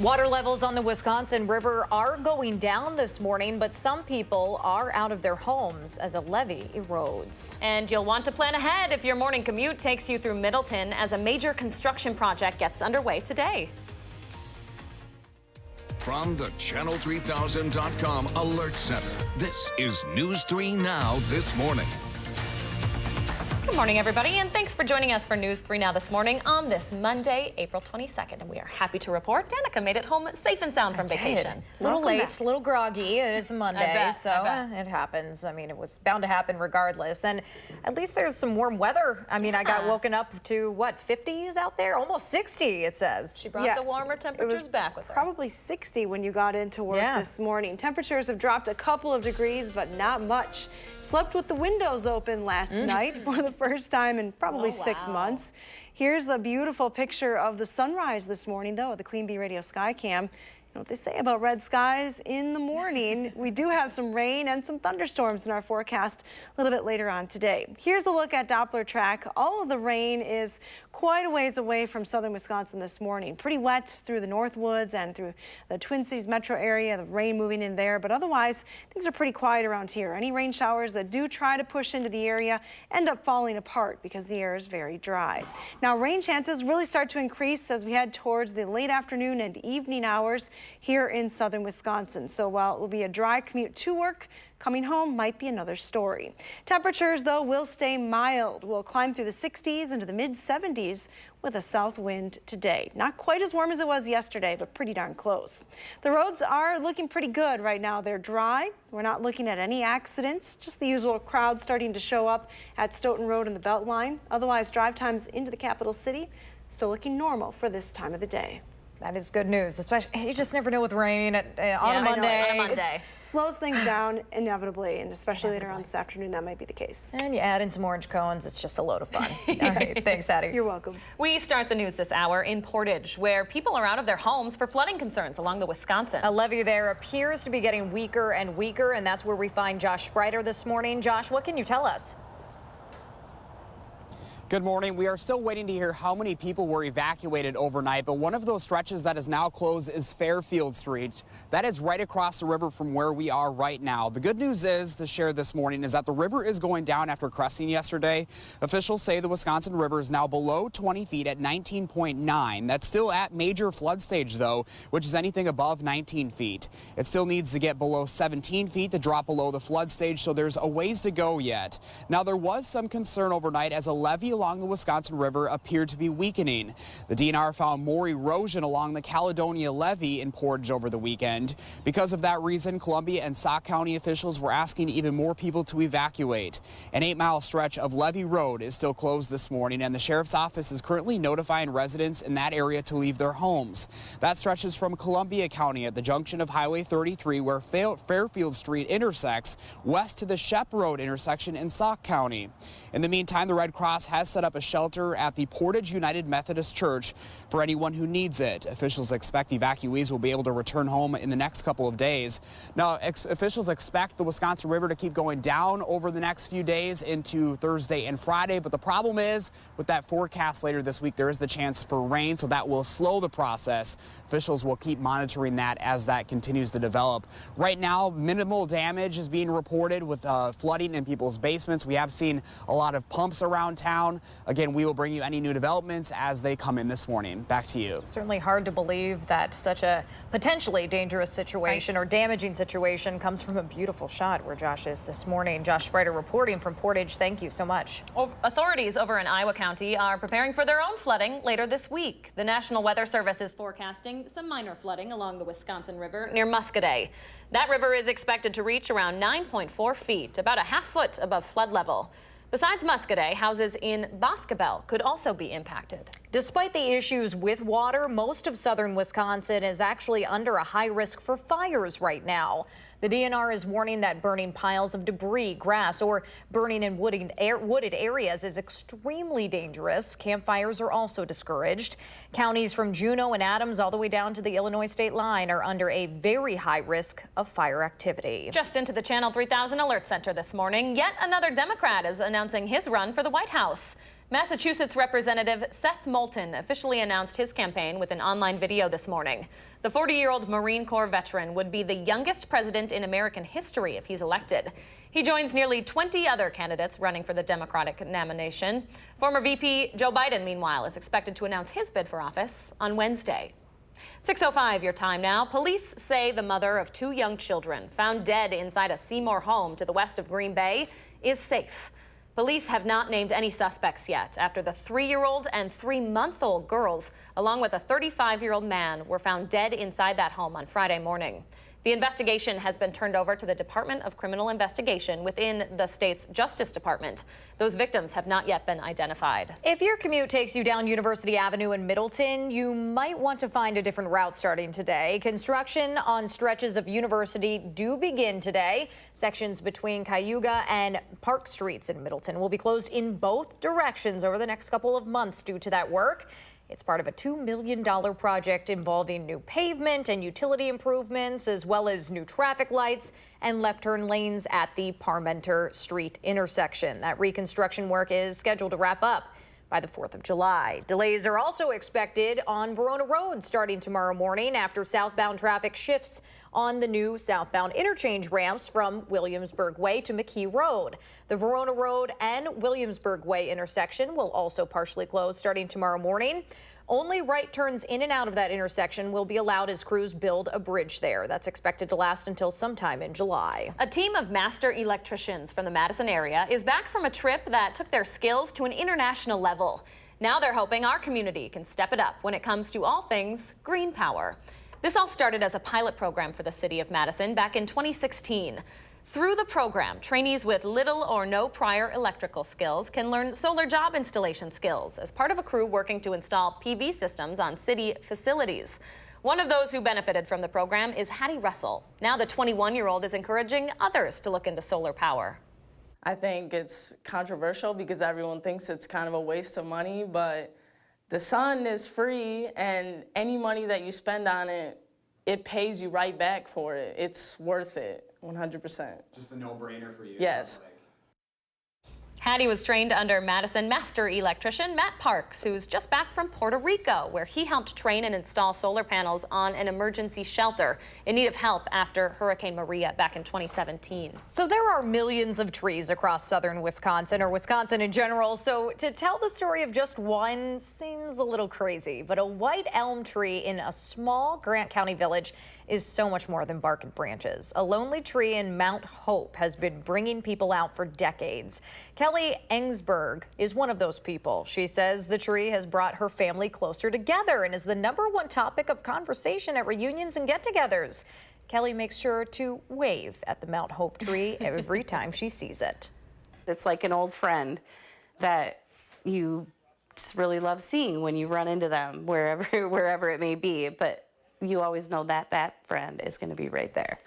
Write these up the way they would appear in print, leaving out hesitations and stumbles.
Water levels on the Wisconsin River are going down this morning, but some people are out of their homes as a levee erodes. And you'll want to plan ahead if your morning commute takes you through Middleton as a major construction project gets underway today. From the Channel3000.com Alert Center, this is News 3 Now this morning. Good morning, everybody, and thanks for joining us for News 3 Now this morning on this Monday, April 22nd. And we are happy to report Danica made it home safe and sound from vacation. A little late, a little groggy. It is Monday, I bet. It happens. I mean, it was bound to happen regardless. And at least there's some warm weather. I mean, I got woken up to, what, 50s out there? Almost 60, it says. She brought the warmer temperatures back with her. Probably 60 when you got into work this morning. Temperatures have dropped a couple of degrees, but not much. Slept with the windows open last night for the first time in probably 6 months. Here's a beautiful picture of the sunrise this morning, though, at the Queen Bee Radio Skycam. You know what they say about red skies in the morning. We do have some rain and some thunderstorms in our forecast a little bit later on today. Here's a look at Doppler track. All of the rain is quite a ways away from southern Wisconsin this morning. Pretty wet through the Northwoods and through the Twin Cities metro area, the rain moving in there, but otherwise things are pretty quiet around here. Any rain showers that do try to push into the area end up falling apart because the air is very dry. Now rain chances really start to increase as we head towards the late afternoon and evening hours here in southern Wisconsin. So while it will be a dry commute to work, coming home might be another story. Temperatures, though, will stay mild. We'll climb through the 60s into the mid-70s with a south wind today. Not quite as warm as it was yesterday, but pretty darn close. The roads are looking pretty good right now. They're dry. We're not looking at any accidents, just the usual crowd starting to show up at Stoughton Road and the Beltline. Otherwise, drive times into the capital city still looking normal for this time of the day. That is good news, especially you just never know with rain on a Monday. It slows things down inevitably, and especially later on this afternoon, that might be the case. And you add in some orange cones, it's just a load of fun. All right, thanks, Addie. You're welcome. We start the news this hour in Portage, where people are out of their homes for flooding concerns along the Wisconsin. A levee there appears to be getting weaker and weaker, and that's where we find Josh Spreiter this morning. Josh, what can you tell us? Good morning. We are still waiting to hear how many people were evacuated overnight, but one of those stretches that is now closed is Fairfield Street. That is right across the river from where we are right now. The good news is, to share this morning, is that the river is going down after cresting yesterday. Officials say the Wisconsin River is now below 20 feet at 19.9. That's still at major flood stage, though, which is anything above 19 feet. It still needs to get below 17 feet to drop below the flood stage, so there's a ways to go yet. Now, there was some concern overnight as a levee along the Wisconsin River appeared to be weakening. The DNR found more erosion along the Caledonia levee in Portage over the weekend. Because of that reason, Columbia and Sauk County officials were asking even more people to evacuate. An 8-mile stretch of Levee Road is still closed this morning, and the sheriff's office is currently notifying residents in that area to leave their homes. That stretches from Columbia County at the junction of Highway 33, where Fairfield Street intersects, west to the Shep Road intersection in Sauk County. In the meantime, the Red Cross has set up a shelter at the Portage United Methodist Church for anyone who needs it. Officials expect evacuees will be able to return home in the next couple of days. Now, officials expect the Wisconsin River to keep going down over the next few days into Thursday and Friday, but the problem is with that forecast later this week, there is the chance for rain, so that will slow the process. Officials will keep monitoring that as that continues to develop. Right now, minimal damage is being reported with flooding in people's basements. We have seen a lot of pumps around town. Again, we will bring you any new developments as they come in this morning. Back to you. Certainly hard to believe that such a potentially dangerous situation or damaging situation comes from a beautiful shot where Josh is this morning. Josh Spreiter reporting from Portage. Thank you so much. Authorities over in Iowa County are preparing for their own flooding later this week. The National Weather Service is forecasting some minor flooding along the Wisconsin River near Muscadet. That river is expected to reach around 9.4 feet, about a half foot above flood level. Besides Muscadet, houses in Boscobel could also be impacted. Despite the issues with water, most of southern Wisconsin is actually under a high risk for fires right now. The DNR is warning that burning piles of debris, grass, or burning in wooded areas is extremely dangerous. Campfires are also discouraged. Counties from Juneau and Adams all the way down to the Illinois state line are under a very high risk of fire activity. Just into the Channel 3000 Alert Center this morning, yet another Democrat is announcing his run for the White House. Massachusetts Representative Seth Moulton officially announced his campaign with an online video this morning. The 40-year-old Marine Corps veteran would be the youngest president in American history if he's elected. He joins nearly 20 other candidates running for the Democratic nomination. Former VP Joe Biden, meanwhile, is expected to announce his bid for office on Wednesday. 6:05 your time now. Police say the mother of 2 young children found dead inside a Seymour home to the west of Green Bay is safe. Police have not named any suspects yet after the 3-year-old and 3-month-old girls, along with a 35-year-old man, were found dead inside that home on Friday morning. The investigation has been turned over to the Department of Criminal Investigation within the state's Justice Department. Those victims have not yet been identified. If your commute takes you down University Avenue in Middleton, you might want to find a different route starting today. Construction on stretches of University do begin today. Sections between Cayuga and Park Streets in Middleton will be closed in both directions over the next couple of months due to that work. It's part of a $2 million project involving new pavement and utility improvements, as well as new traffic lights and left turn lanes at the Parmenter Street intersection. That reconstruction work is scheduled to wrap up by the 4th of July. Delays are also expected on Verona Road starting tomorrow morning after southbound traffic shifts on the new southbound interchange ramps from Williamsburg Way to McKee Road. The Verona Road and Williamsburg Way intersection will also partially close starting tomorrow morning. Only right turns in and out of that intersection will be allowed as crews build a bridge there. That's expected to last until sometime in July. A team of master electricians from the Madison area is back from a trip that took their skills to an international level. Now they're hoping our community can step it up when it comes to all things green power. This all started as a pilot program for the city of Madison back in 2016. Through the program, trainees with little or no prior electrical skills can learn solar job installation skills as part of a crew working to install PV systems on city facilities. One of those who benefited from the program is Hattie Russell. Now the 21-year-old is encouraging others to look into solar power. I think it's controversial because everyone thinks it's kind of a waste of money, but the sun is free, and any money that you spend on it, it pays you right back for it. It's worth it, 100%. Just a no-brainer for you. Yes. Hattie was trained under Madison master electrician Matt Parks, who's just back from Puerto Rico, where he helped train and install solar panels on an emergency shelter in need of help after Hurricane Maria back in 2017. So there are millions of trees across southern Wisconsin, or Wisconsin in general. So to tell the story of just one seems a little crazy, but a white elm tree in a small Grant County village is so much more than bark and branches. A lonely tree in Mount Hope has been bringing people out for decades. Kelly Engsberg is one of those people. She says the tree has brought her family closer together and is the #1 topic of conversation at reunions and get-togethers. Kelly makes sure to wave at the Mount Hope tree every time she sees it. It's like an old friend that you just really love seeing when you run into them, wherever it may be. But you always know that that friend is going to be right there.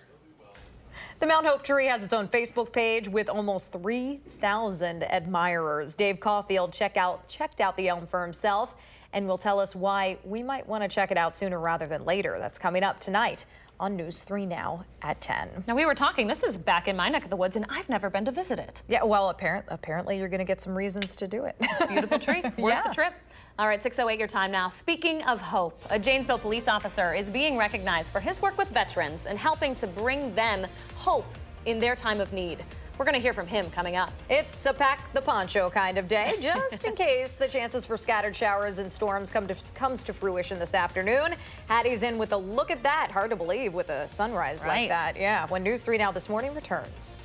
The Mount Hope tree has its own Facebook page with almost 3,000 admirers. Dave Caulfield checked out the elm for himself and will tell us why we might want to check it out sooner rather than later. That's coming up tonight on News 3 Now at 10. Now, we were talking, this is back in my neck of the woods, and I've never been to visit it. Yeah, well, apparently you're going to get some reasons to do it. Beautiful tree, worth the trip. All right, 6:08 your time now. Speaking of hope, a Janesville police officer is being recognized for his work with veterans and helping to bring them hope in their time of need. We're going to hear from him coming up. It's a pack the poncho kind of day, just in case the chances for scattered showers and storms comes to fruition this afternoon. Hattie's in with a look at that. Hard to believe with a sunrise like that. Yeah, when News 3 Now this morning returns.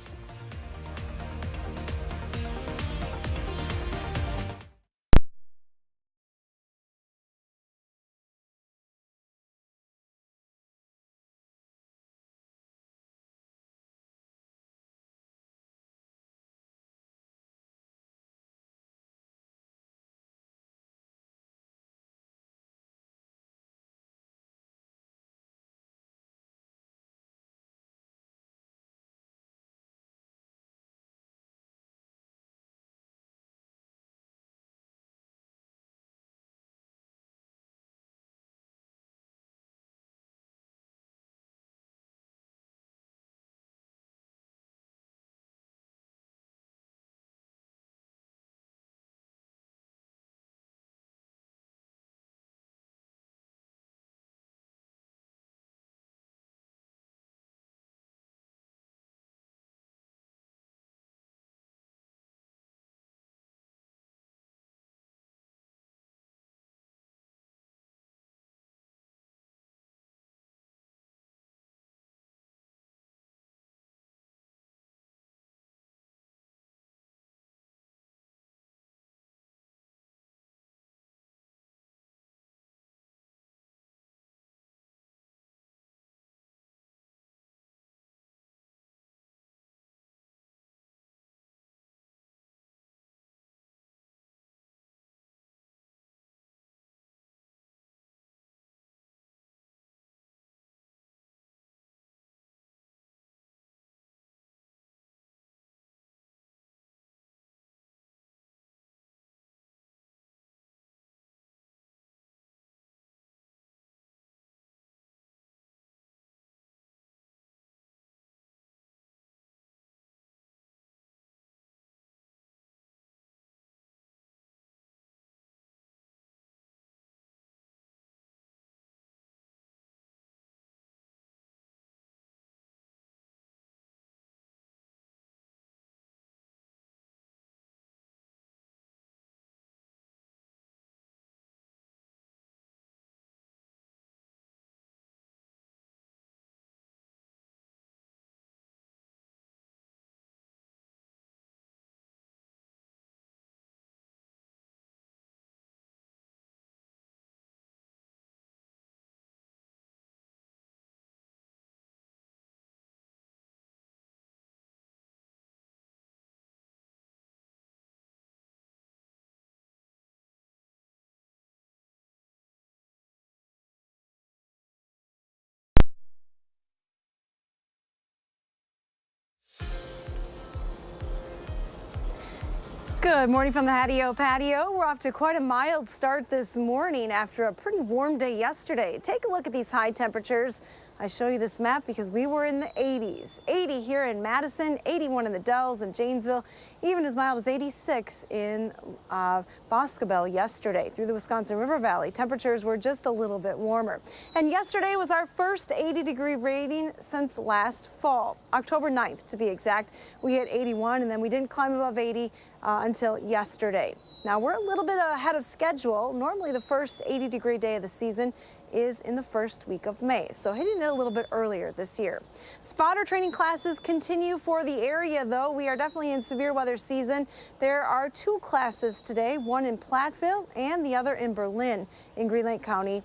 Good morning from the Hattie-O patio. We're off to quite a mild start this morning after a pretty warm day yesterday. Take a look at these high temperatures. I show you this map because we were in the 80s. 80 here in Madison, 81 in the Dells and Janesville, even as mild as 86 in Muscadet yesterday. Through the Wisconsin River Valley, temperatures were just a little bit warmer. And yesterday was our first 80-degree rating since last fall, October 9th to be exact. We hit 81 and then we didn't climb above 80 until yesterday. Now we're a little bit ahead of schedule. Normally the first 80-degree day of the season is in the first week of May, so hitting it a little bit earlier this year. Spotter training classes continue for the area, though. We are definitely in severe weather season. There are 2 classes today, one in Platteville and the other in Berlin in Green Lake County.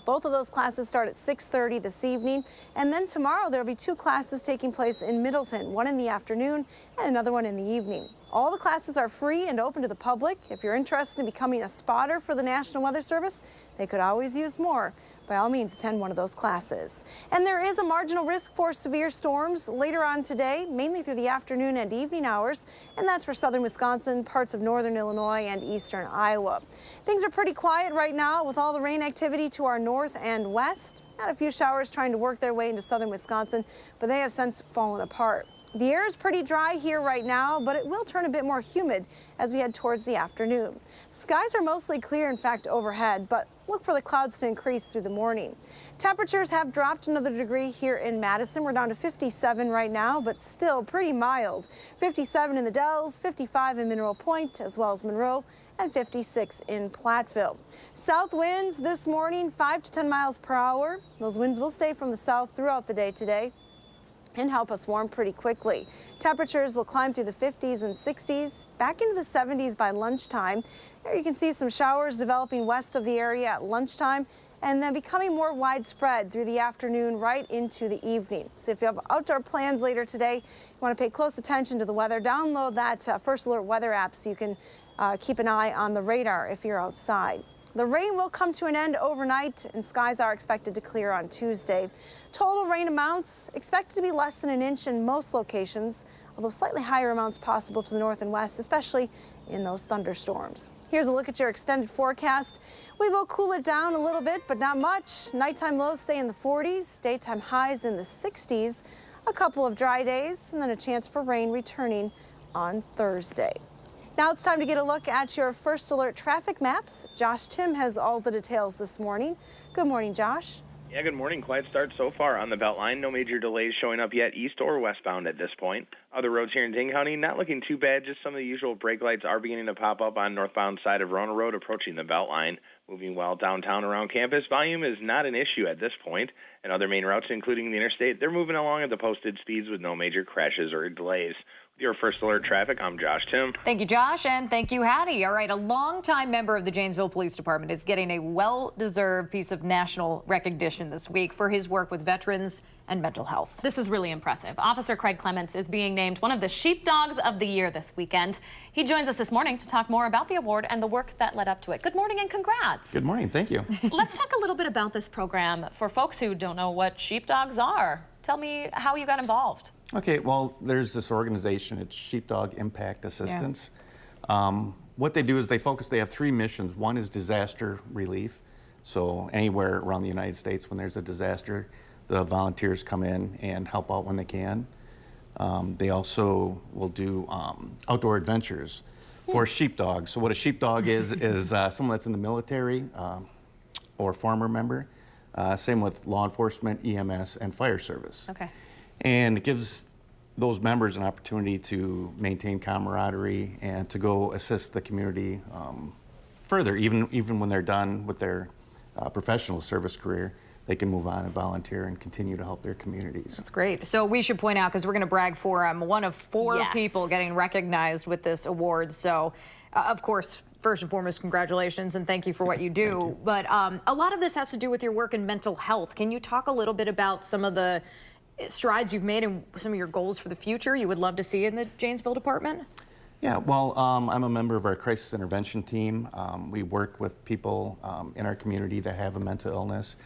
Both of those classes start at 6:30 this evening, and then tomorrow there'll be 2 classes taking place in Middleton, one in the afternoon and another one in the evening. All the classes are free and open to the public. If you're interested in becoming a spotter for the National Weather Service, they could always use more. By all means, attend one of those classes. And there is a marginal risk for severe storms later on today, mainly through the afternoon and evening hours, and that's for southern Wisconsin, parts of northern Illinois, and eastern Iowa. Things are pretty quiet right now with all the rain activity to our north and west. Had a few showers trying to work their way into southern Wisconsin, but they have since fallen apart. The air is pretty dry here right now, but it will turn a bit more humid as we head towards the afternoon. Skies are mostly clear, in fact, overhead, but look for the clouds to increase through the morning. Temperatures have dropped another degree here in Madison. We're down to 57 right now, but still pretty mild. 57 in the Dells, 55 in Mineral Point, as well as Monroe, and 56 in Platteville. South winds this morning, 5 to 10 miles per hour. Those winds will stay from the south throughout the day today and help us warm pretty quickly. Temperatures will climb through the 50s and 60s, back into the 70s by lunchtime. There you can see some showers developing west of the area at lunchtime and then becoming more widespread through the afternoon right into the evening. So if you have outdoor plans later today, you want to pay close attention to the weather, download that First Alert weather app so you can keep an eye on the radar if you're outside. The rain will come to an end overnight and skies are expected to clear on Tuesday. Total rain amounts expected to be less than an inch in most locations, although slightly higher amounts possible to the north and west, especially in those thunderstorms. Here's a look at your extended forecast. We will cool it down a little bit, but not much. Nighttime lows stay in the 40s, daytime highs in the 60s, a couple of dry days, and then a chance for rain returning on Thursday. Now it's time to get a look at your First Alert traffic maps. Josh Tim has all the details this morning. Good morning, Josh. Yeah, good morning. Quiet start so far on the Beltline. No major delays showing up yet east or westbound at this point. Other roads here in Dane County, not looking too bad. Just some of the usual brake lights are beginning to pop up on northbound side of Rona Road approaching the Beltline. Moving well downtown around campus. Volume is not an issue at this point. And other main routes, including the interstate, they're moving along at the posted speeds with no major crashes or delays. With your First Alert traffic, I'm Josh Tim. Thank you, Josh, and thank you, Hattie. All right, a longtime member of the Janesville Police Department is getting a well-deserved piece of national recognition this week for his work with veterans and mental health. This is really impressive. Officer Craig Clements is being named one of the Sheepdogs of the Year this weekend. He joins us this morning to talk more about the award and the work that led up to it. Good morning and congrats. Good morning, thank you. Let's talk a little bit about this program for folks who don't know what Sheepdogs are. Tell me how you got involved. Okay, well, there's this organization, it's Sheepdog Impact Assistance. Yeah. What they do is they have 3 missions. One is disaster relief. So anywhere around the United States when there's a disaster, the volunteers come in and help out when they can. They also will do outdoor adventures for sheepdogs. So what a sheepdog is someone that's in the military or former member. Same with law enforcement, EMS, and fire service. Okay. And it gives those members an opportunity to maintain camaraderie and to go assist the community further. Even when they're done with their professional service career, they can move on and volunteer and continue to help their communities. That's great. So we should point out, because we're going to brag for one of 4 people getting recognized with this award. So, of course, first and foremost, congratulations and thank you for what you do. But a lot of this has to do with your work in mental health. Can you talk a little bit about some of the strides you've made and some of your goals for the future you would love to see in the Janesville department? Yeah, well, I'm a member of our crisis intervention team. We work with people in our community that have a mental illness.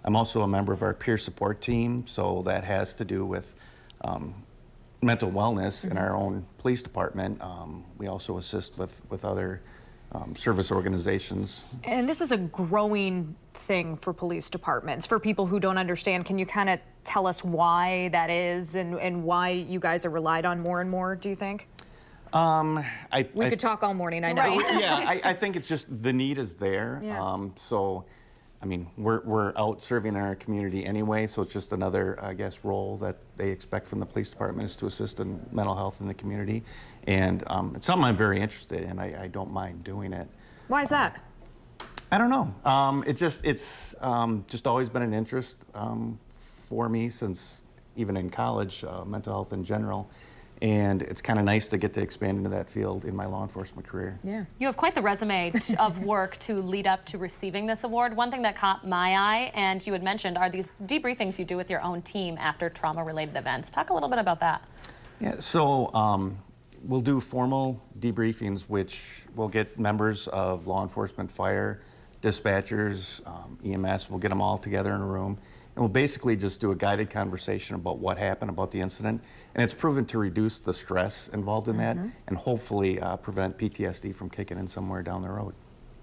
I'm also a member of our peer support team, so that has to do with mental wellness in our own police department. We also assist with other service organizations. And this is a growing thing for police departments. For people who don't understand, can you kind of tell us why that is and why you guys are relied on more and more, do you think? We could talk all morning, I know. Right. Yeah, I think it's just the need is there. Yeah. So, I mean, we're out serving our community anyway, so it's just another, I guess, role that they expect from the police department is to assist in mental health in the community. And it's something I'm very interested in. I don't mind doing it. Why is that? I don't know. It's just always been an interest for me since even in college, mental health in general. And it's kind of nice to get to expand into that field in my law enforcement career. Yeah. You have quite the resume of work to lead up to receiving this award. One thing that caught my eye, and you had mentioned, are these debriefings you do with your own team after trauma-related events. Talk a little bit about that. Yeah, so we'll do formal debriefings, which will get members of law enforcement, fire, dispatchers, EMS, we'll get them all together in a room. And we'll basically just do a guided conversation about what happened, about the incident. And it's proven to reduce the stress involved in that and hopefully prevent PTSD from kicking in somewhere down the road.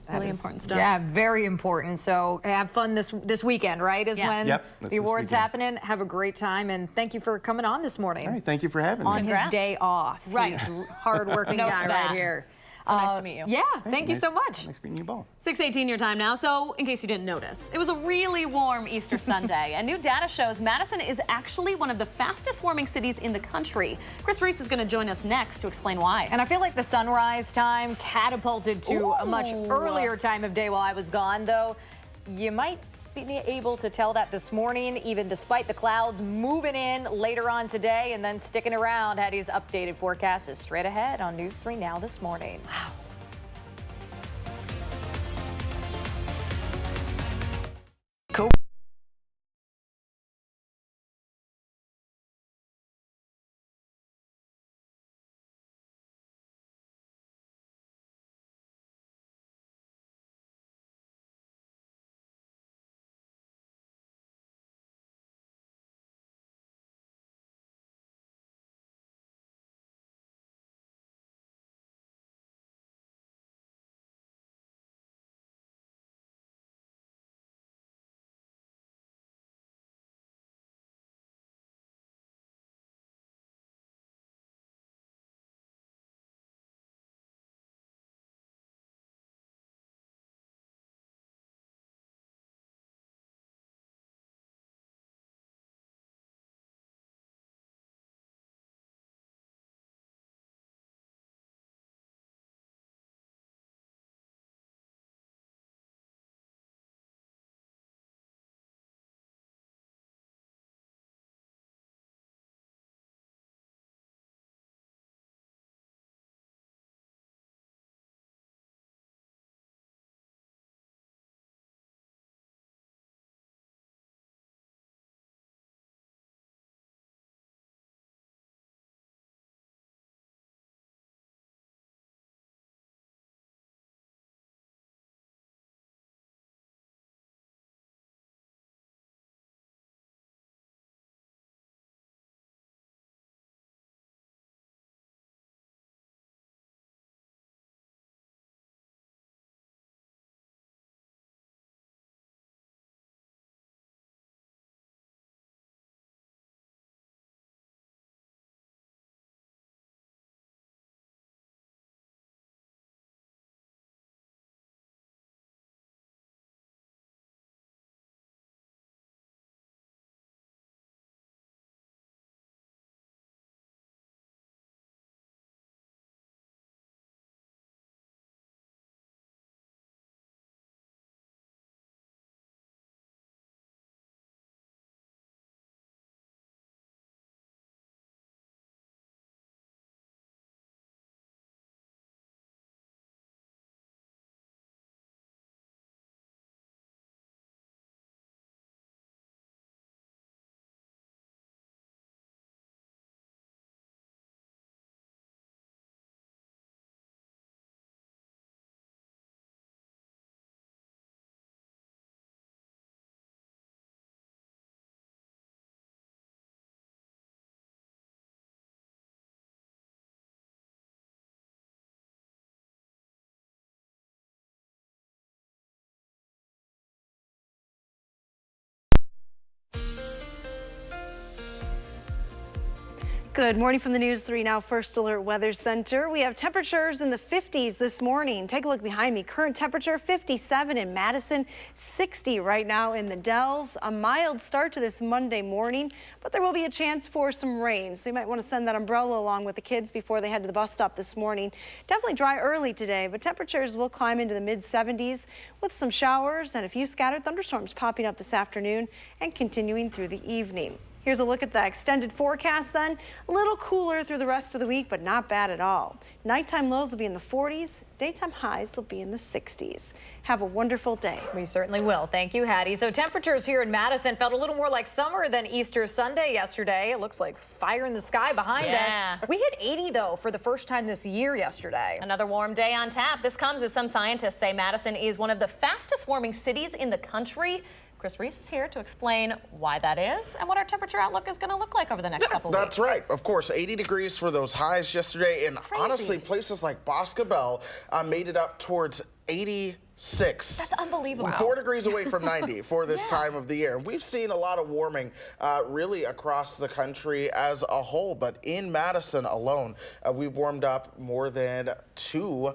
Really important stuff. Yeah, very important. So have fun this weekend, right? Is when Yep, that's the this award's weekend. happening. Have a great time, and thank you for coming on this morning. All right, thank you for having me. On Congrats. his day off. Right. He's a hard-working Note guy that. right here. So nice to meet you. Yeah, thank you Nice- so much. Nice meeting you both. 6:18 your time now, so in case you didn't notice, it was a really warm Easter Sunday, and new data shows Madison is actually one of the fastest warming cities in the country. Chris Reese is going to join us next to explain why. And I feel like the sunrise time catapulted to a much Ooh. earlier time of day while I was gone, though. You might be able to tell that this morning, even despite the clouds moving in later on today and then sticking around. Hattie's updated forecast is straight ahead on News 3 Now this morning. Wow. Good morning from the News 3 Now First Alert Weather Center. We have temperatures in the 50s this morning. Take a look behind me. Current temperature 57 in Madison, 60 right now in the Dells. A mild start to this Monday morning, but there will be a chance for some rain. So you might want to send that umbrella along with the kids before they head to the bus stop this morning. Definitely dry early today, but temperatures will climb into the mid 70s with some showers and a few scattered thunderstorms popping up this afternoon and continuing through the evening. Here's a look at the extended forecast then. A little cooler through the rest of the week, but not bad at all. Nighttime lows will be in the 40s. Daytime highs will be in the 60s. Have a wonderful day. We certainly will. Thank you, Hattie. So temperatures here in Madison felt a little more like summer than Easter Sunday yesterday. It looks like fire in the sky behind us. We hit 80, though, for the first time this year yesterday. Another warm day on tap. This comes as some scientists say Madison is one of the fastest warming cities in the country. Chris Reese is here to explain why that is and what our temperature outlook is going to look like over the next couple weeks. That's right. Of course, 80 degrees for those highs yesterday. And honestly, places like Muscadet made it up towards 86. That's unbelievable. 4 degrees away from 90 for this time of the year. We've seen a lot of warming really across the country as a whole, but in Madison alone, we've warmed up more than 2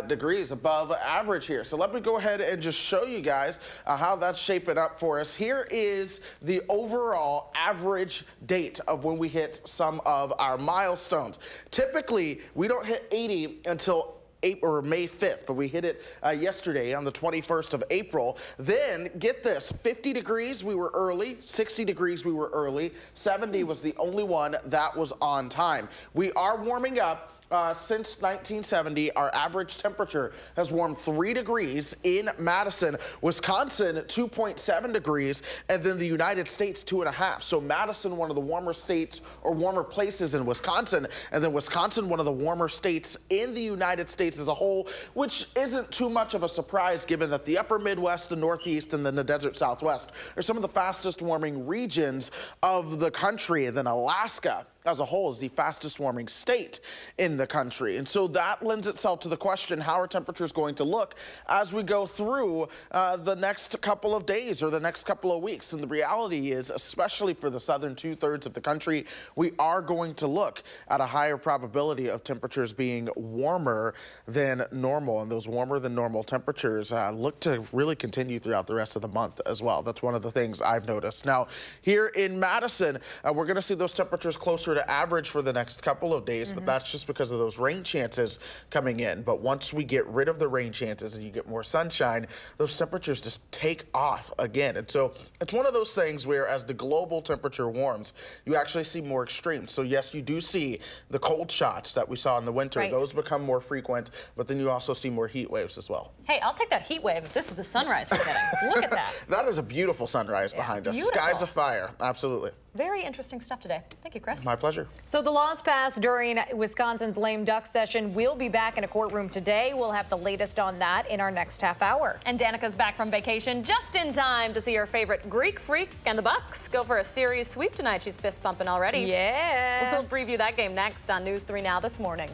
degrees above average here. So let me go ahead and just show you guys how that's shaping up for us. Here is the overall average date of when we hit some of our milestones. Typically, we don't hit 80 until May 5th, but we hit it yesterday on the 21st of April. Then, get this, 50 degrees we were early, 60 degrees we were early, 70 was the only one that was on time. We are warming up. Since 1970, our average temperature has warmed 3 degrees in Madison, Wisconsin 2.7 degrees, and then the United States 2.5. So Madison, one of the warmer states or warmer places in Wisconsin, and then Wisconsin, one of the warmer states in the United States as a whole, which isn't too much of a surprise given that the upper Midwest, the Northeast, and then the desert Southwest are some of the fastest warming regions of the country. And then Alaska as a whole is the fastest warming state in the country. And so that lends itself to the question, how are temperatures going to look as we go through the next couple of days or the next couple of weeks? And the reality is, especially for the southern 2/3 of the country, we are going to look at a higher probability of temperatures being warmer than normal. And those warmer than normal temperatures look to really continue throughout the rest of the month as well. That's one of the things I've noticed. Now, here in Madison, we're going to see those temperatures closer to average for the next couple of days, but that's just because of those rain chances coming in. But once we get rid of the rain chances and you get more sunshine, those temperatures just take off again. And so it's one of those things where as the global temperature warms, you actually see more extremes. So yes, you do see the cold shots that we saw in the winter. Those become more frequent, but then you also see more heat waves as well. Hey, I'll take that heat wave if this is the sunrise we're getting. Look at that. That is a beautiful sunrise behind us. Beautiful. Skies afire. Absolutely. Very interesting stuff today. Thank you, Chris. My pleasure. So the laws passed during Wisconsin's lame duck session will be back in a courtroom today. We'll have the latest on that in our next half hour. And Danica's back from vacation just in time to see her favorite Greek freak and the Bucks go for a series sweep tonight. She's fist pumping already. Yeah. We'll preview that game next on News 3 Now this morning.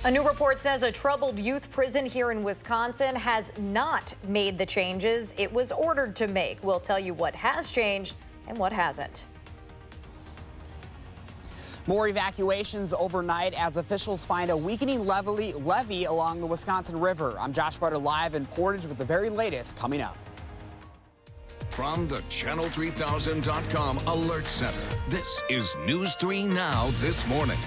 A new report says a troubled youth prison here in Wisconsin has not made the changes it was ordered to make. We'll tell you what has changed and what hasn't. More evacuations overnight as officials find a weakening levee along the Wisconsin River. I'm Josh Butter live in Portage with the very latest coming up. From the Channel3000.com Alert Center, this is News 3 Now This Morning.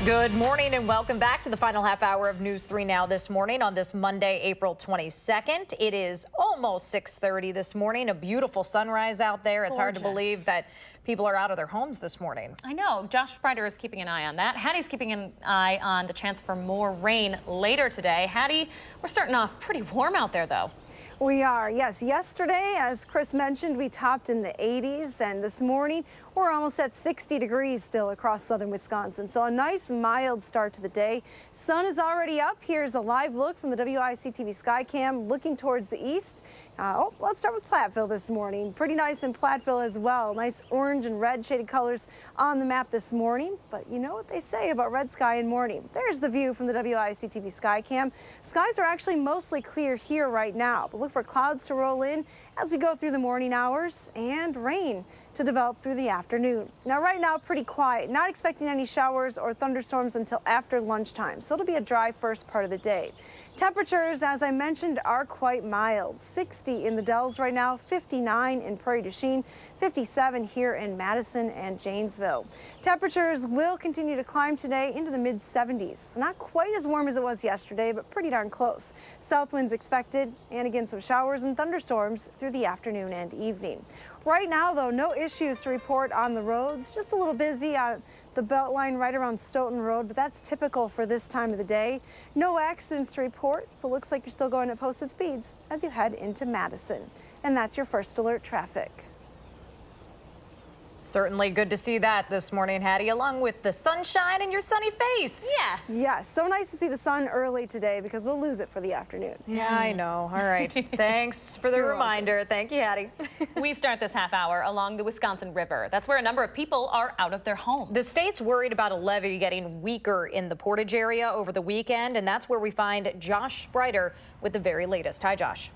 Good morning and welcome back to the final half hour of News 3 Now This Morning on this Monday, April 22nd. It is almost 6:30 this morning. A beautiful sunrise out there. It's hard to believe that people are out of their homes this morning. I know. Josh Sprider is keeping an eye on that. Hattie's keeping an eye on the chance for more rain later today. Hattie, we're starting off pretty warm out there, though. We are, yes. Yesterday, as Chris mentioned, we topped in the 80s, and this morning we're almost at 60 degrees still across southern Wisconsin. So a nice mild start to the day. Sun is already up. Here's a live look from the WISC-TV Skycam looking towards the east. Let's start with Platteville this morning. Pretty nice in Platteville as well. Nice orange and red shaded colors on the map this morning. But you know what they say about red sky in morning. There's the view from the WISC-TV Skycam. Skies are actually mostly clear here right now, but look for clouds to roll in as we go through the morning hours and rain to develop through the afternoon. Now, right now, pretty quiet. Not expecting any showers or thunderstorms until after lunchtime, so it'll be a dry first part of the day. Temperatures, as I mentioned, are quite mild. 60 in the Dells right now, 59 in Prairie du Chien, 57 here in Madison and Janesville. Temperatures will continue to climb today into the mid-70s. Not quite as warm as it was yesterday, but pretty darn close. South winds expected, and again some showers and thunderstorms through the afternoon and evening. Right now, though, no issues to report on the roads. Just a little busy on the Beltline right around Stoughton Road, but that's typical for this time of the day. No accidents to report, so it looks like you're still going at posted speeds as you head into Madison. And that's your first alert traffic. Certainly good to see that this morning, Hattie, along with the sunshine and your sunny face. Yes. Yes, so nice to see the sun early today because we'll lose it for the afternoon. Yeah, I know. All right. Thanks for the reminder. Welcome. Thank you, Hattie. We start this half hour along the Wisconsin River. That's where a number of people are out of their homes. The state's worried about a levee getting weaker in the Portage area over the weekend, and that's where we find Josh Sprider with the very latest. Hi, Josh.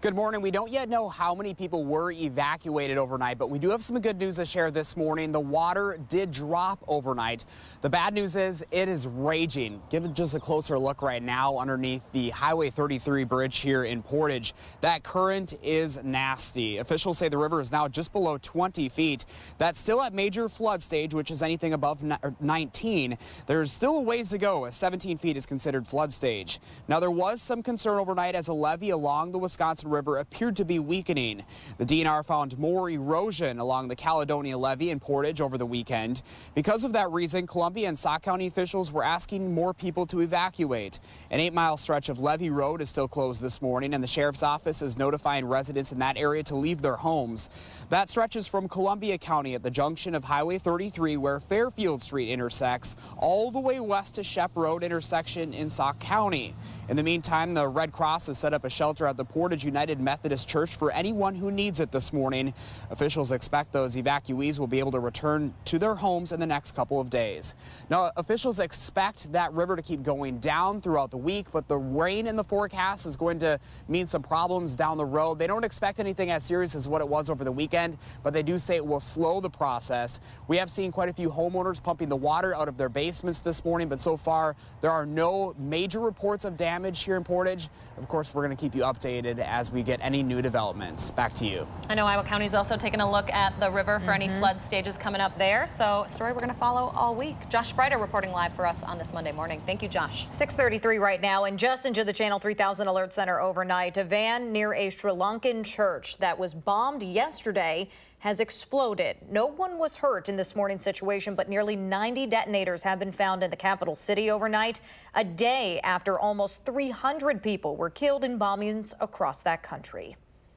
Good morning. We don't yet know how many people were evacuated overnight, but we do have some good news to share this morning. The water did drop overnight. The bad news is it is raging. Give it just a closer look right now underneath the Highway 33 bridge here in Portage. That current is nasty. Officials say the river is now just below 20 feet. That's still at major flood stage, which is anything above 19. There's still a ways to go as 17 feet is considered flood stage. Now, there was some concern overnight as a levee along the Wisconsin River appeared to be weakening. The DNR found more erosion along the Caledonia levee in Portage over the weekend. Because of that reason, Columbia and Sauk County officials were asking more people to evacuate. An 8-mile stretch of Levee Road is still closed this morning, and the sheriff's office is notifying residents in that area to leave their homes. That stretches from Columbia County at the junction of Highway 33 where Fairfield Street intersects all the way west to Shep Road intersection in Sauk County. In the meantime, the Red Cross has set up a shelter at the Portage United Methodist Church for anyone who needs it this morning. Officials expect those evacuees will be able to return to their homes in the next couple of days. Now, officials expect that river to keep going down throughout the week, but the rain in the forecast is going to mean some problems down the road. They don't expect anything as serious as what it was over the weekend, but they do say it will slow the process. We have seen quite a few homeowners pumping the water out of their basements this morning, but so far there are no major reports of damage here in Portage. Of course, we're going to keep you updated as we get any new developments. Back to you. I know Iowa County's also taking a look at the river for any flood stages coming up there. So a story we're going to follow all week. Josh Sprider reporting live for us on this Monday morning. Thank you, Josh. 6:33 right now, and just into the Channel 3000 Alert Center overnight, a van near a Sri Lankan church that was bombed yesterday has exploded. No one was hurt in this morning's situation, but nearly 90 detonators have been found in the capital city overnight, a day after almost 300 people were killed in bombings across that country.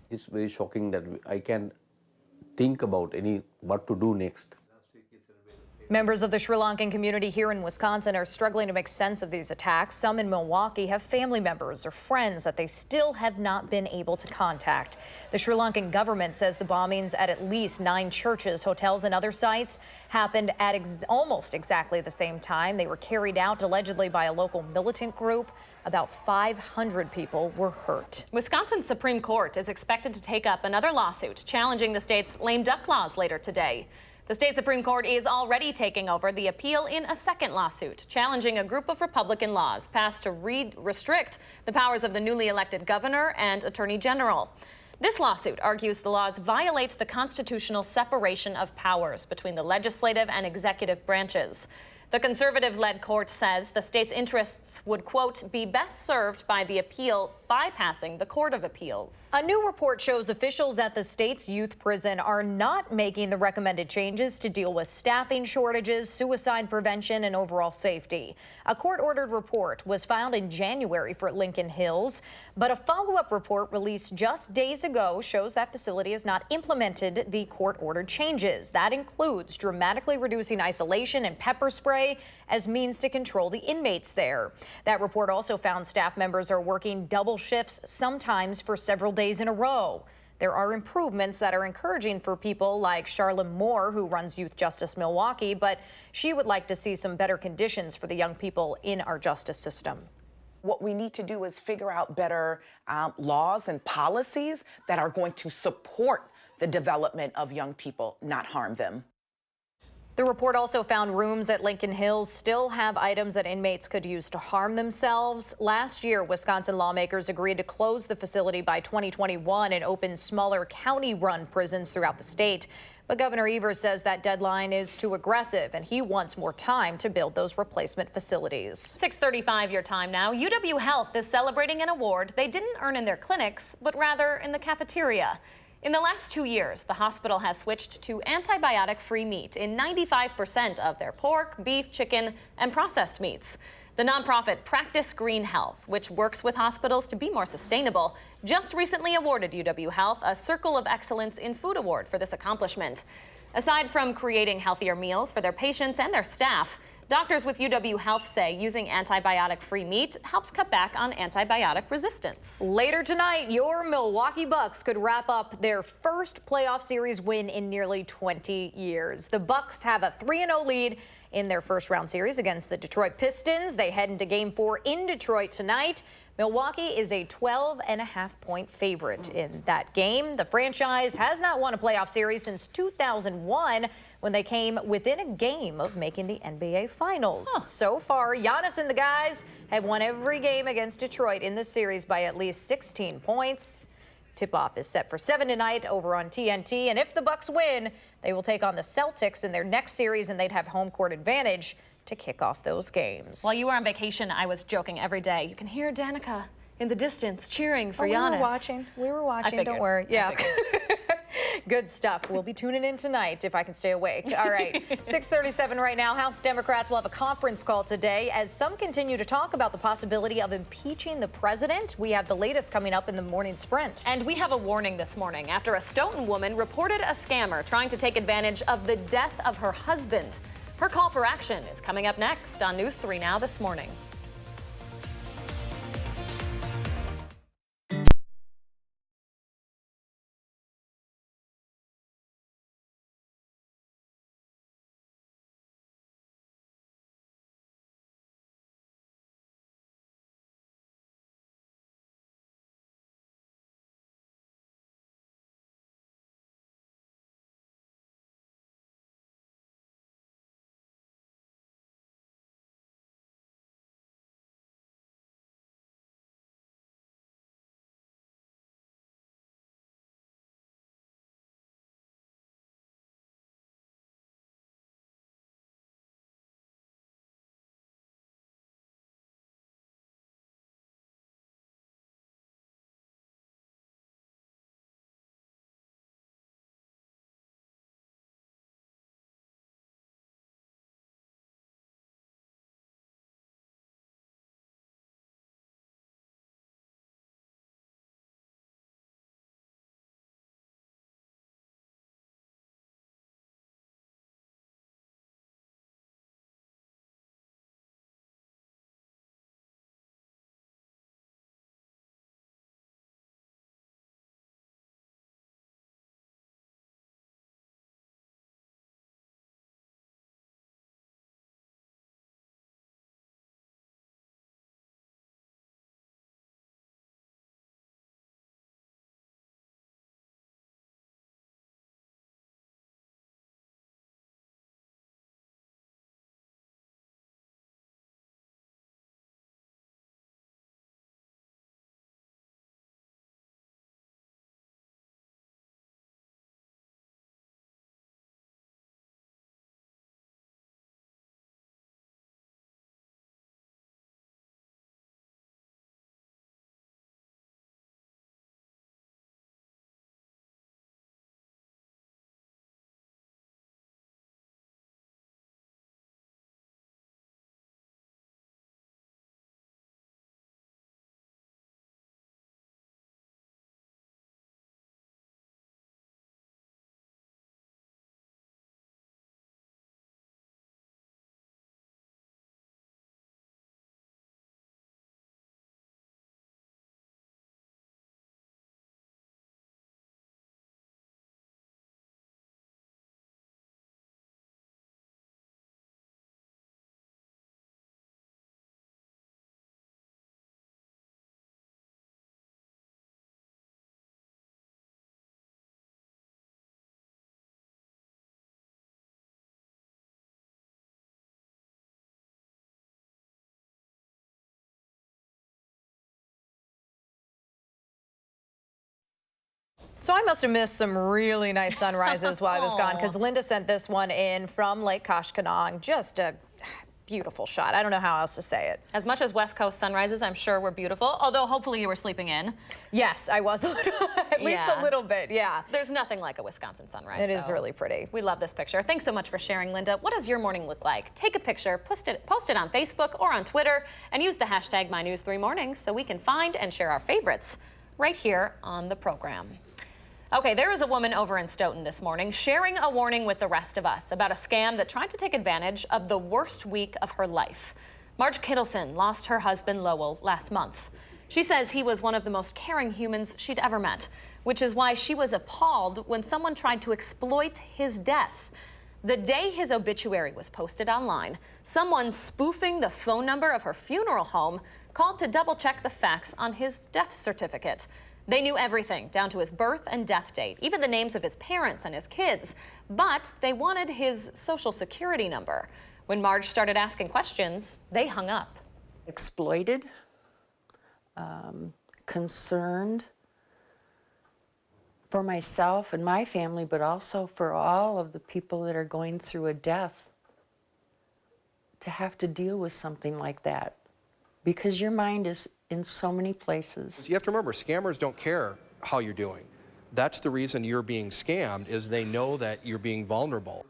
It's very shocking that I can't think about what to do next. Members of the Sri Lankan community here in Wisconsin are struggling to make sense of these attacks. Some in Milwaukee have family members or friends that they still have not been able to contact. The Sri Lankan government says the bombings at least 9 churches, hotels, and other sites happened at almost exactly the same time. They were carried out allegedly by a local militant group. About 500 people were hurt. Wisconsin's Supreme Court is expected to take up another lawsuit challenging the state's lame duck laws later today. The state Supreme Court is already taking over the appeal in a second lawsuit, challenging a group of Republican laws passed to restrict the powers of the newly elected governor and attorney general. This lawsuit argues the laws violate the constitutional separation of powers between the legislative and executive branches. The conservative-led court says the state's interests would, quote, be best served by the appeal bypassing the Court of Appeals. A new report shows officials at the state's youth prison are not making the recommended changes to deal with staffing shortages, suicide prevention, and overall safety. A court-ordered report was filed in January for Lincoln Hills, but a follow-up report released just days ago shows that facility has not implemented the court-ordered changes. That includes dramatically reducing isolation and pepper spray as means to control the inmates there. That report also found staff members are working double shifts, sometimes for several days in a row. There are improvements that are encouraging for people like Charlotte Moore, who runs Youth Justice Milwaukee, but she would like to see some better conditions for the young people in our justice system. What we need to do is figure out better laws and policies that are going to support the development of young people, not harm them. The report also found rooms at Lincoln Hills still have items that inmates could use to harm themselves. Last year, Wisconsin lawmakers agreed to close the facility by 2021 and open smaller county-run prisons throughout the state. But Governor Evers says that deadline is too aggressive, and he wants more time to build those replacement facilities. 6:35 your time now. UW Health is celebrating an award they didn't earn in their clinics, but rather in the cafeteria. In the last 2 years, the hospital has switched to antibiotic-free meat in 95% of their pork, beef, chicken, and processed meats. The nonprofit Practice Green Health, which works with hospitals to be more sustainable, just recently awarded UW Health a Circle of Excellence in Food Award for this accomplishment. Aside from creating healthier meals for their patients and their staff, doctors with UW Health say using antibiotic-free meat helps cut back on antibiotic resistance. Later tonight, your Milwaukee Bucks could wrap up their first playoff series win in nearly 20 years. The Bucks have a 3-0 lead in their first round series against the Detroit Pistons. They head into Game 4 in Detroit tonight. Milwaukee is a 12.5-point favorite in that game. The franchise has not won a playoff series since 2001 when they came within a game of making the NBA Finals. So far, Giannis and the guys have won every game against Detroit in this series by at least 16 points. Tip-off is set for 7 tonight over on TNT, and if the Bucks win, they will take on the Celtics in their next series, and they'd have home court advantage to kick off those games. While you were on vacation, I was joking every day. You can hear Danica in the distance cheering for Giannis. We were watching. Don't worry. Yeah. Good stuff. We'll be tuning in tonight if I can stay awake. All right. 6:37 right now. House Democrats will have a conference call today as some continue to talk about the possibility of impeaching the president. We have the latest coming up in the morning sprint. And we have a warning this morning after a Stoughton woman reported a scammer trying to take advantage of the death of her husband. Her call for action is coming up next on News 3 Now this morning. So I must have missed some really nice sunrises while I was gone, because Linda sent this one in from Lake Koshkonong. Just a beautiful shot. I don't know how else to say it. As much as West Coast sunrises, I'm sure were beautiful, although hopefully you were sleeping in. Yes, I was at least a little bit, yeah. There's nothing like a Wisconsin sunrise, It is really pretty. We love this picture. Thanks so much for sharing, Linda. What does your morning look like? Take a picture, post it on Facebook or on Twitter, and use the hashtag MyNews3Mornings so we can find and share our favorites right here on the program. Okay, there is a woman over in Stoughton this morning sharing a warning with the rest of us about a scam that tried to take advantage of the worst week of her life. Marge Kittleson lost her husband Lowell last month. She says he was one of the most caring humans she'd ever met, which is why she was appalled when someone tried to exploit his death. The day his obituary was posted online, someone spoofing the phone number of her funeral home called to double-check the facts on his death certificate. They knew everything, down to his birth and death date, even the names of his parents and his kids, but they wanted his social security number. When Marge started asking questions, they hung up. Exploited, concerned for myself and my family, but also for all of the people that are going through a death, to have to deal with something like that, because your mind is in so many places. You have to remember, scammers don't care how you're doing. That's the reason you're being scammed, is they know that you're being vulnerable.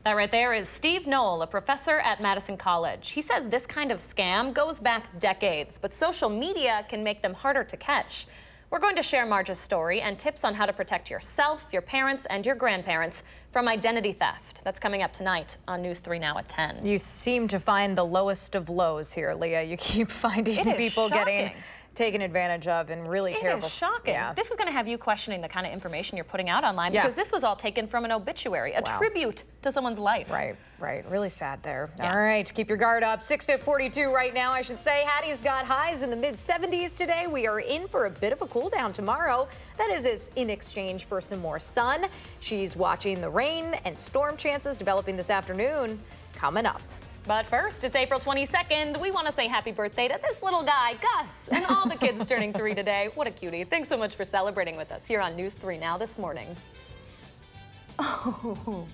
That right there is Steve Knoll, a professor at Madison College. He says this kind of scam goes back decades, but social media can make them harder to catch. We're going to share Marge's story and tips on how to protect yourself, your parents, and your grandparents from identity theft. That's coming up tonight on News 3 Now at 10. You seem to find the lowest of lows here, Leah. You keep finding people getting taken advantage of in really terrible. It is shocking. Yeah. This is going to have you questioning the kind of information you're putting out online, because this was all taken from an obituary, a tribute to someone's life. Right. Really sad there. Yeah. All right, keep your guard up. 6:42 right now, I should say. Hattie's got highs in the mid-70s today. We are in for a bit of a cool down tomorrow. That is in exchange for some more sun. She's watching the rain and storm chances developing this afternoon coming up. But first, it's April 22nd. We want to say happy birthday to this little guy, Gus, and all the kids turning 3 today. What a cutie. Thanks so much for celebrating with us here on News 3 Now this morning. Oh.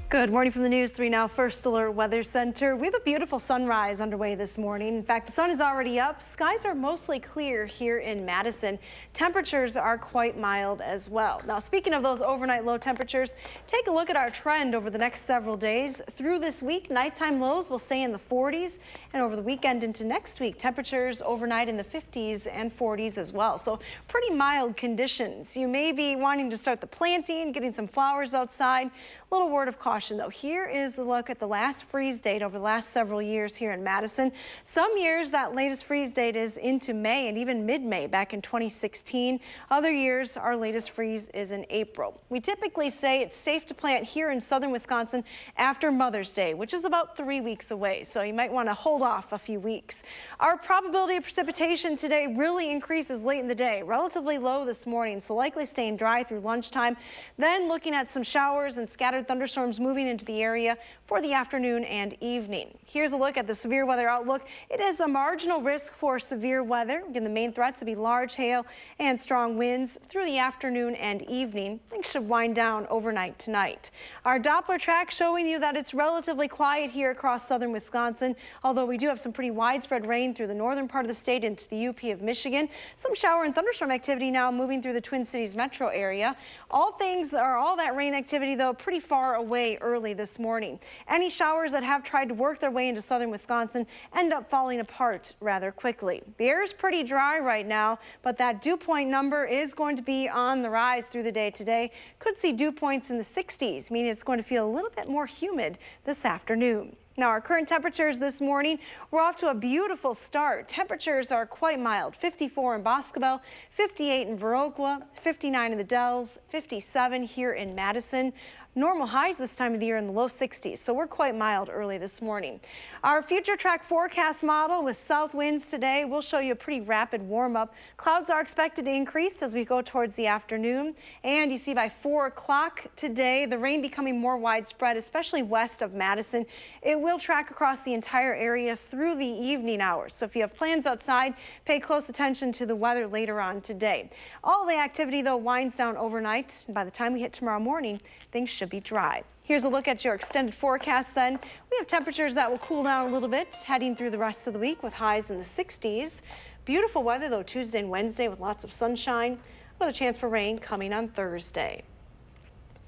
Good morning from the News 3 Now First Alert Weather Center. We have a beautiful sunrise underway this morning. In fact, the sun is already up. Skies are mostly clear here in Madison. Temperatures are quite mild as well. Now, speaking of those overnight low temperatures, take a look at our trend over the next several days. Through this week, nighttime lows will stay in the 40s, and over the weekend into next week, temperatures overnight in the 50s and 40s as well. So pretty mild conditions. You may be wanting to start the planting, getting some flowers outside. Little word of caution though. Here is the look at the last freeze date over the last several years here in Madison. Some years that latest freeze date is into May and even mid-May back in 2016. Other years our latest freeze is in April. We typically say it's safe to plant here in southern Wisconsin after Mother's Day, which is about 3 weeks away. So you might want to hold off a few weeks. Our probability of precipitation today really increases late in the day. Relatively low this morning, so likely staying dry through lunchtime. Then looking at some showers and scattered thunderstorms moving into the area for the afternoon and evening. Here's a look at the severe weather outlook. It is a marginal risk for severe weather. Again, the main threats will be large hail and strong winds through the afternoon and evening. Things should wind down overnight tonight. Our Doppler track showing you that it's relatively quiet here across southern Wisconsin, although we do have some pretty widespread rain through the northern part of the state into the UP of Michigan. Some shower and thunderstorm activity now moving through the Twin Cities metro area. All that rain activity though pretty far away early this morning. Any showers that have tried to work their way into southern Wisconsin end up falling apart rather quickly. The air is pretty dry right now, but that dew point number is going to be on the rise through the day today. Could see dew points in the 60s, meaning it's going to feel a little bit more humid this afternoon. Now, our current temperatures this morning, we're off to a beautiful start. Temperatures are quite mild. 54 in Boscobel, 58 in Viroqua, 59 in the Dells, 57 here in Madison. Normal highs this time of the year in the low 60s, so we're quite mild early this morning. Our future track forecast model with south winds today will show you a pretty rapid warm up. Clouds are expected to increase as we go towards the afternoon, and you see by 4 o'clock today the rain becoming more widespread, especially west of Madison. It will track across the entire area through the evening hours, so if you have plans outside, pay close attention to the weather later on today. All the activity though winds down overnight, and by the time we hit tomorrow morning, things should be dry. Here's a look at your extended forecast then. We have temperatures that will cool down a little bit heading through the rest of the week with highs in the 60s. Beautiful weather though Tuesday and Wednesday with lots of sunshine, with a chance for rain coming on Thursday.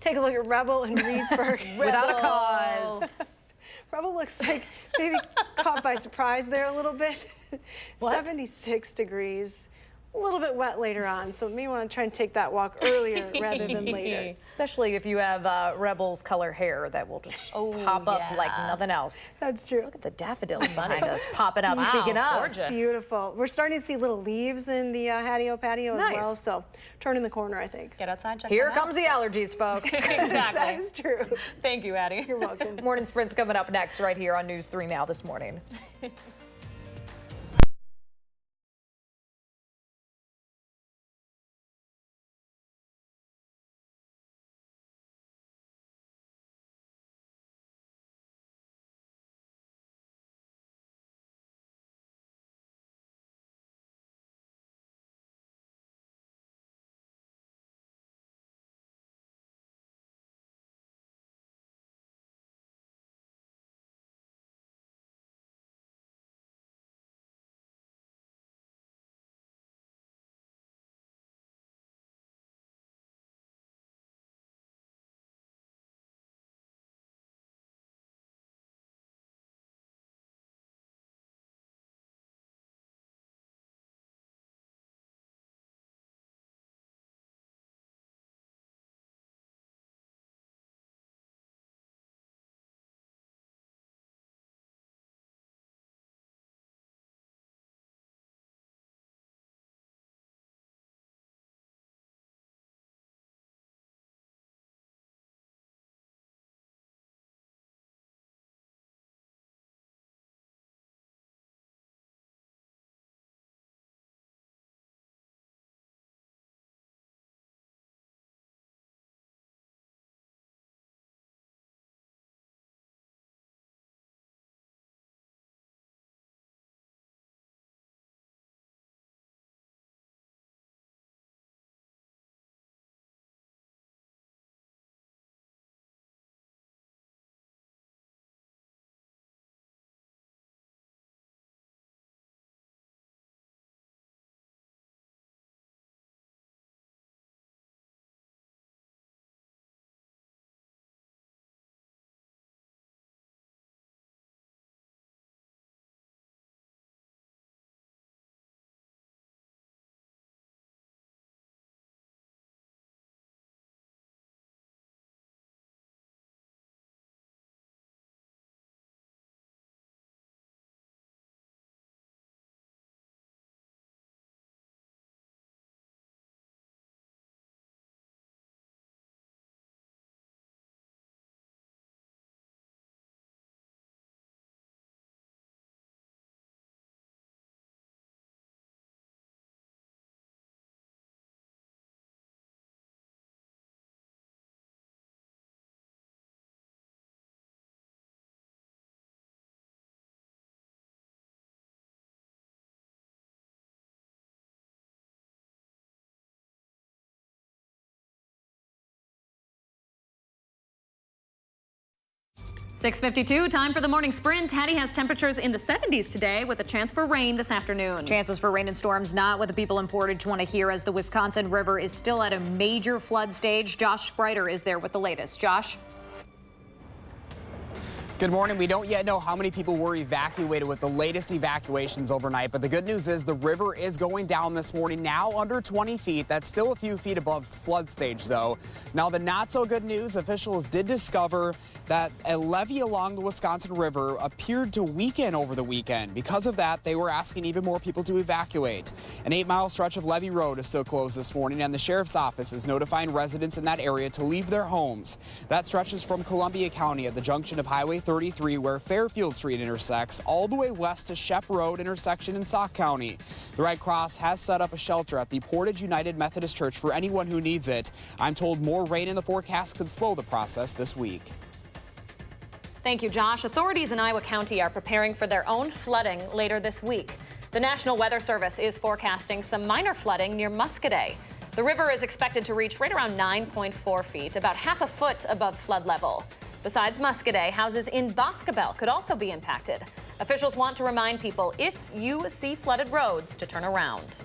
Take a look at Rebel in Reedsburg. Without a cause. Rebel looks like maybe caught by surprise there a little bit. 76 degrees. A little bit wet later on, so you may want to try and take that walk earlier rather than later. Especially if you have Rebel's color hair that will just pop up like nothing else. That's true. Look at the daffodils behind us popping up. Wow, Speaking of, gorgeous. Beautiful. We're starting to see little leaves in the patio Nice. as well, so turning the corner, I think. Get outside, check here them out. comes the allergies, folks. Exactly. That is true. Thank you, Addie. You're welcome. Morning Sprint's coming up next right here on News 3 Now this morning. 6:52, time for the morning sprint. Hattie has temperatures in the 70s today with a chance for rain this afternoon. Chances for rain and storms, not what the people in Portage want to hear, as the Wisconsin River is still at a major flood stage. Josh Spreiter is there with the latest. Josh? Good morning. We don't yet know how many people were evacuated with the latest evacuations overnight, but the good news is the river is going down this morning, now under 20 feet. That's still a few feet above flood stage, though. Now, the not so good news, officials did discover that a levee along the Wisconsin River appeared to weaken over the weekend. Because of that, they were asking even more people to evacuate. An 8-mile stretch of Levee Road is still closed this morning, and the sheriff's office is notifying residents in that area to leave their homes. That stretches from Columbia County at the junction of Highway 33, where Fairfield Street intersects, all the way west to Shep Road intersection in Sauk County. The Red Cross has set up a shelter at the Portage United Methodist Church for anyone who needs it. I'm told more rain in the forecast could slow the process this week. Thank you, Josh. Authorities in Iowa County are preparing for their own flooding later this week. The National Weather Service is forecasting some minor flooding near Muscadet. The river is expected to reach right around 9.4 feet, about half a foot above flood level. Besides Muscadet, houses in Boscobel could also be impacted. Officials want to remind people, if you see flooded roads, to turn around.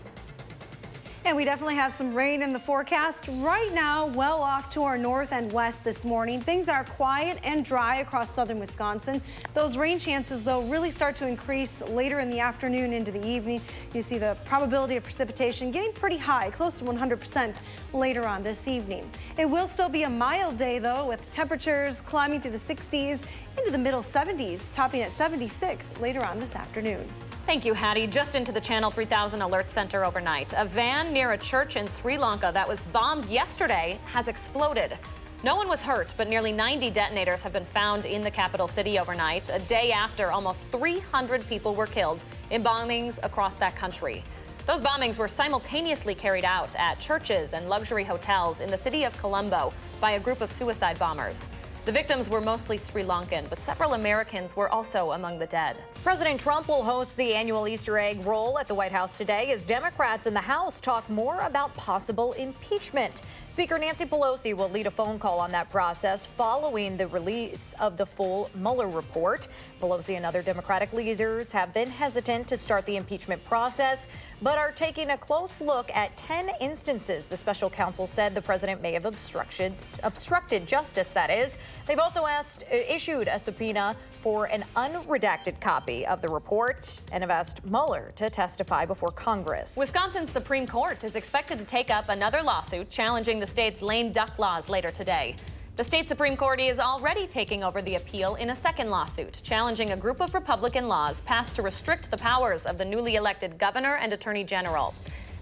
And we definitely have some rain in the forecast right now, well off to our north and west this morning. Things are quiet and dry across southern Wisconsin. Those rain chances, though, really start to increase later in the afternoon into the evening. You see the probability of precipitation getting pretty high, close to 100% later on this evening. It will still be a mild day, though, with temperatures climbing through the 60s into the middle 70s, topping at 76 later on this afternoon. Thank you, Hattie. Just into the Channel 3000 Alert Center overnight. A van near a church in Sri Lanka that was bombed yesterday has exploded. No one was hurt, but nearly 90 detonators have been found in the capital city overnight, a day after almost 300 people were killed in bombings across that country. Those bombings were simultaneously carried out at churches and luxury hotels in the city of Colombo by a group of suicide bombers. The victims were mostly Sri Lankan, but several Americans were also among the dead. President Trump will host the annual Easter egg roll at the White House today as Democrats in the House talk more about possible impeachment. Speaker Nancy Pelosi will lead a phone call on that process following the release of the full Mueller report. Pelosi and other Democratic leaders have been hesitant to start the impeachment process, but are taking a close look at 10 instances the special counsel said the president may have obstructed justice, that is. They've also issued a subpoena for an unredacted copy of the report and have asked Mueller to testify before Congress. Wisconsin's Supreme Court is expected to take up another lawsuit challenging the state's lame duck laws later today. The state Supreme Court is already taking over the appeal in a second lawsuit, challenging a group of Republican laws passed to restrict the powers of the newly elected governor and attorney general.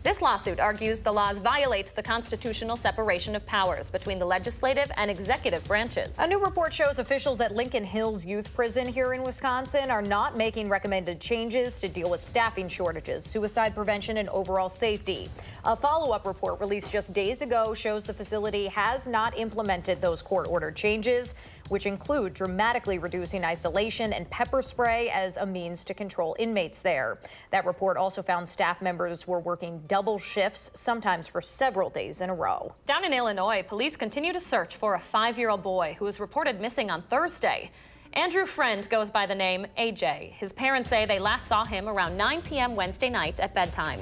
This lawsuit argues the laws violate the constitutional separation of powers between the legislative and executive branches. A new report shows officials at Lincoln Hills Youth Prison here in Wisconsin are not making recommended changes to deal with staffing shortages, suicide prevention, and overall safety. A follow-up report released just days ago shows the facility has not implemented those court-ordered changes, which include dramatically reducing isolation and pepper spray as a means to control inmates there. That report also found staff members were working double shifts, sometimes for several days in a row. Down in Illinois, police continue to search for a 5-year-old boy who was reported missing on Thursday. Andrew Friend goes by the name AJ. His parents say they last saw him around 9 p.m. Wednesday night at bedtime.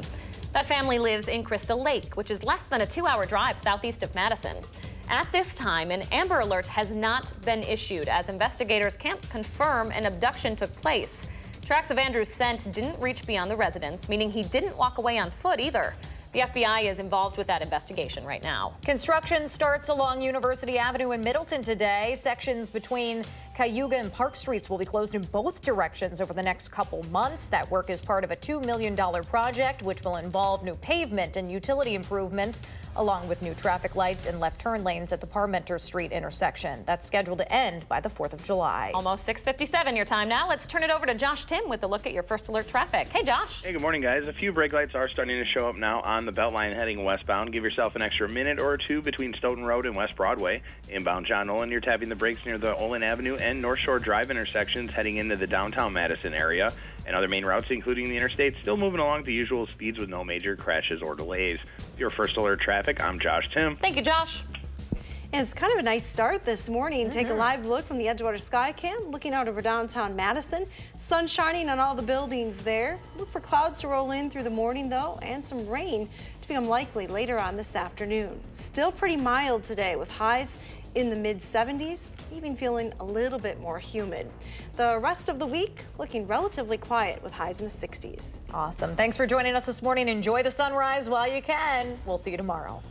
That family lives in Crystal Lake, which is less than a 2-hour drive southeast of Madison. At this time, an Amber Alert has not been issued as investigators can't confirm an abduction took place. Tracks of Andrew's scent didn't reach beyond the residence, meaning he didn't walk away on foot either. The FBI is involved with that investigation right now. Construction starts along University Avenue in Middleton today. Sections between Cayuga and Park Streets will be closed in both directions over the next couple months. That work is part of a $2 million project, which will involve new pavement and utility improvements, along with new traffic lights and left turn lanes at the Parmenter Street intersection. That's scheduled to end by the 4th of July. Almost 6:57 your time now. Let's turn it over to Josh Tim with a look at your first alert traffic. Hey, Josh. Hey, good morning, guys. A few brake lights are starting to show up now on the Beltline heading westbound. Give yourself an extra minute or two between Stoughton Road and West Broadway. Inbound John Olin, you're tapping the brakes near the Olin Avenue and North Shore Drive intersections heading into the downtown Madison area. And other main routes, including the interstate, still moving along the usual speeds with no major crashes or delays. Your first alert traffic, I'm Josh Tim. Thank you, Josh. And it's kind of a nice start this morning. Take a live look from the Edgewater Skycam, looking out over downtown Madison. Sun shining on all the buildings there. Look for clouds to roll in through the morning, though, and some rain to become likely later on this afternoon. Still pretty mild today with highs in the mid-70s, even feeling a little bit more humid. The rest of the week looking relatively quiet with highs in the 60s. Awesome. Thanks for joining us this morning. Enjoy the sunrise while you can. We'll see you tomorrow.